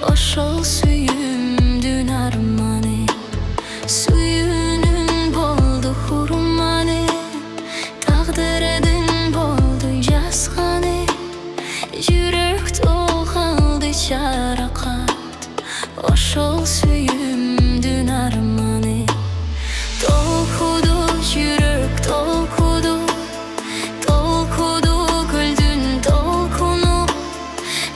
Ошол сүйүмдүн арманы, сүйүүнүн болду урманы, тагдырдын болду жазганы, жүрөктө калды жаракат. Ошол сүйүмдүн арманы толкуду, жүрөк толкуду, толкуду көлдүн толкуну.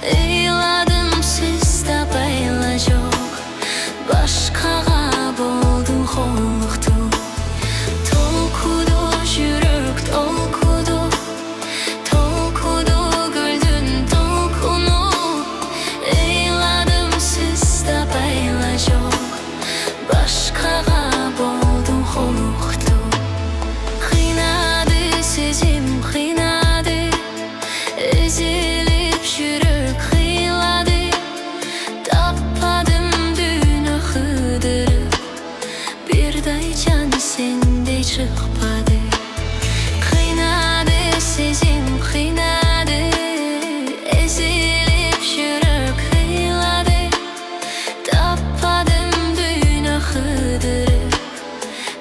Ыйладым сиз табай эле жок, башкага болдум колуктуу. Толкуду, жүрөк толкуду, толкуду көлдүн толкуну. Ыйладым сиз табай эле жок, башкага болдум колуктуу. Кыйнады сезим, кыйнады, эзилип жүрөк кыйлады. Таппадым дүйнө кыдырып, бирдей жан сендей чыкпады. Кыйнады сезим, кыйнады, эзилип жүрөк кыйлады. Таппадым дүйнө кыдырып,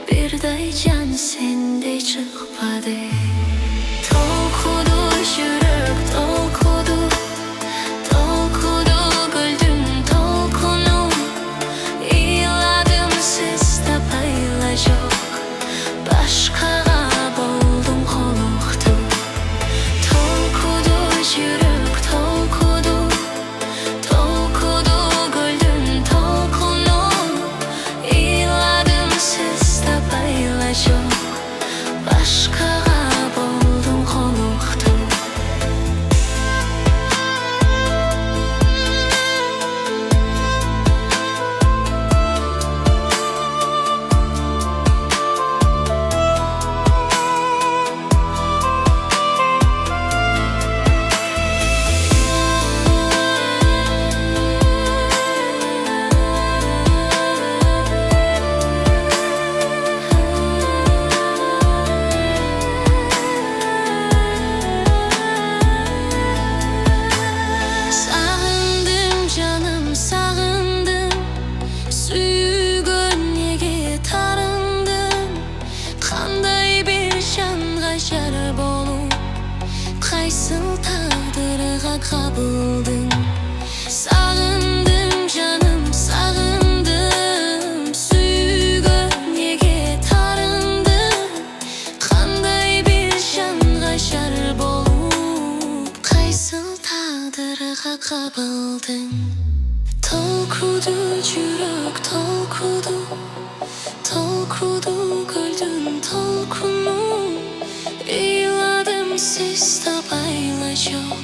бирдей жан сендей чыкпады. Толкуду, жүрөк толкуду, толкуду көлдүн толкуну. Ыйладым сиз табай эле жок, башкага болдум колуктуу. Толкуду, жүрөк толкуду, толкуду көлдүн толкуну. Ыйладым сиз табай эле жок, башкага болдум колуктуу. Сагындым жаным, сагындым, сүйгөнүгө тарындым. Кандай бир жанга жар болуп, кайсыл тагдырга кабылдың. Сагындым жаным, сагындым, сүйгөнүгө тарындым. Кандай бир жанга жар болуп, кайсыл тагдырга кабылдың. Толкуду, жүрөк толкуду, толкуду көлдүн толкуну. Ыйладым сиз табай эле жок,